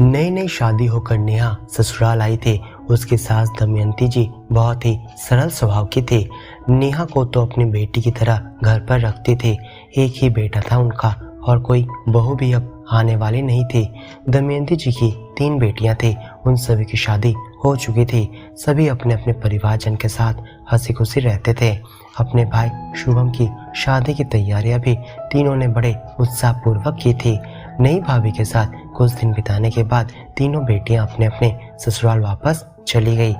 नई नई शादी होकर नेहा ससुराल आई थी। उसकी सास दमयंती जी बहुत ही सरल स्वभाव की थी। नेहा को तो अपनी बेटी की तरह घर पर रखती थी। एक ही बेटा था उनका और कोई बहू भी अब आने वाली नहीं थी। दमयंती जी की 3 बेटियां थी। उन सभी की शादी हो चुकी थी। सभी अपने अपने परिवारजन के साथ हंसी खुशी रहते थे। अपने भाई शुभम की शादी की तैयारियां भी तीनों ने बड़े उत्साहपूर्वक की थी। नई भाभी के साथ कुछ दिन बिताने के बाद तीनों बेटियां अपने अपने ससुराल वापस चली गई।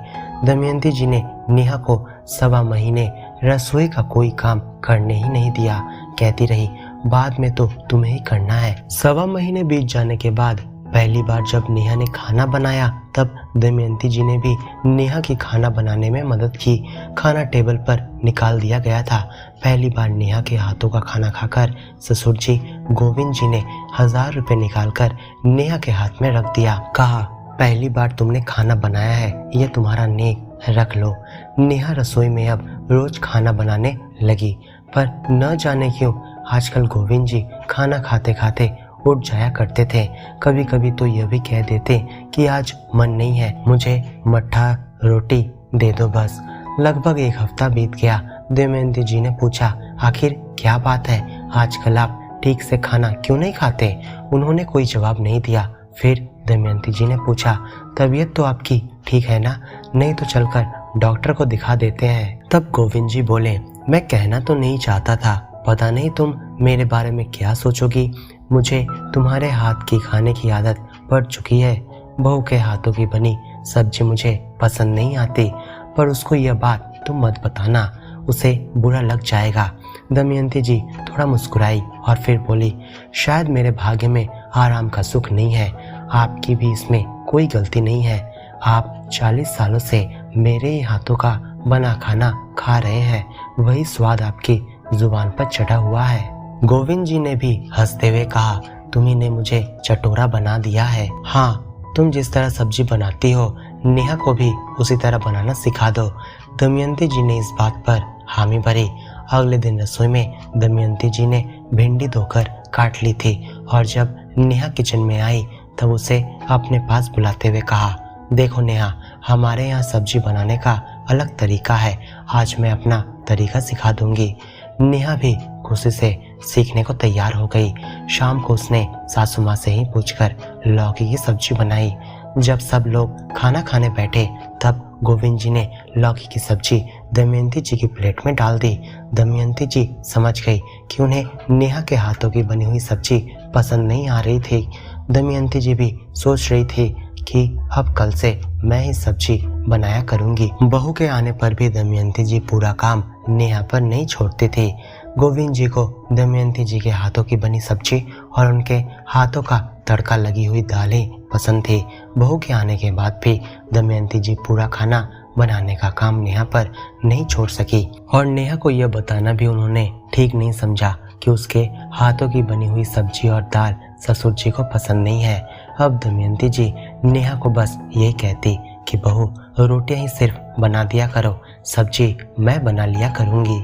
दमयंती जी ने नेहा को 1.25 महीने रसोई का कोई काम करने ही नहीं दिया। कहती रही, बाद में तो तुम्हें ही करना है। 1.25 महीने बीत जाने के बाद पहली बार जब नेहा ने खाना बनाया तब दमयंती जी ने भी नेहा की खाना बनाने में मदद की। खाना टेबल पर निकाल दिया गया था। पहली बार नेहा के हाथों का खाना खाकर ससुर जी गोविंद जी ने 1000 रुपए निकालकर नेहा के हाथ में रख दिया। कहा, पहली बार तुमने खाना बनाया है, ये तुम्हारा नेक, रख लो। नेहा रसोई में अब रोज खाना बनाने लगी, पर न जाने क्यों आजकल गोविंद जी खाना खाते खाते उठ जाया करते थे। कभी कभी तो यह भी कह देते कि आज मन नहीं है, मुझे मट्ठा रोटी दे दो बस। लगभग 1 हफ्ता बीत गया। दमयंती जी ने पूछा, आखिर क्या बात है, आजकल आप ठीक से खाना क्यों नहीं खाते? उन्होंने कोई जवाब नहीं दिया। फिर दमयंती जी ने पूछा, तबीयत तो आपकी ठीक है ना? नहीं तो चलकर डॉक्टर को दिखा देते हैं। तब गोविंद जी बोले, मैं कहना तो नहीं चाहता था, पता नहीं तुम मेरे बारे में क्या सोचोगी। मुझे तुम्हारे हाथ की खाने की आदत पड़ चुकी है। बहू के हाथों की बनी सब्जी मुझे पसंद नहीं आती, पर उसको यह बात तुम मत बताना, उसे बुरा लग जाएगा। दमयंती जी थोड़ा मुस्कुराई और फिर बोली, शायद मेरे भाग्य में आराम का सुख नहीं है। आपकी भी इसमें कोई गलती नहीं है। आप 40 सालों से मेरे ही हाथों का बना खाना खा रहे हैं, वही स्वाद आपकी जुबान पर चढ़ा हुआ है। गोविंद जी ने भी हंसते हुए कहा, तुम्ही ने मुझे चटोरा बना दिया है। हाँ, तुम जिस तरह सब्जी बनाती हो, नेहा को भी उसी तरह बनाना सिखा दो। दमयंती जी ने इस बात पर हामी भरी। अगले दिन रसोई में दमयंती जी ने भिंडी धोकर काट ली थी और जब नेहा किचन में आई तब उसे अपने पास बुलाते हुए कहा, देखो नेहा, हमारे यहाँ सब्जी बनाने का अलग तरीका है, आज मैं अपना तरीका सिखा दूंगी। नेहा भी खुशी से सीखने को तैयार हो गई। शाम को उसने सासू माँ से ही पूछकर लौकी की सब्जी बनाई। जब सब लोग खाना खाने बैठे तब गोविंद जी ने लौकी की सब्जी दमयंती जी की प्लेट में डाल दी। दमयंती जी समझ गई कि उन्हें नेहा के हाथों की बनी हुई सब्जी पसंद नहीं आ रही थी। दमयंती जी भी सोच रही थी कि अब कल से मैं ही सब्जी बनाया करूंगी। बहू के आने पर भी दमयंती जी पूरा काम नेहा पर नहीं छोड़ती थी। गोविंद जी को दमयंती जी के हाथों की बनी सब्जी और उनके हाथों का तड़का लगी हुई दालें पसंद थी। बहू के आने के बाद भी दमयंती जी पूरा खाना बनाने का काम नेहा पर नहीं छोड़ सकी और नेहा को यह बताना भी उन्होंने ठीक नहीं समझा कि उसके हाथों की बनी हुई सब्जी और दाल ससुर जी को पसंद नहीं है। अब दमयंती जी नेहा को बस यही कहती कि बहू, रोटियां ही सिर्फ बना दिया करो, सब्जी मैं बना लिया करूंगी।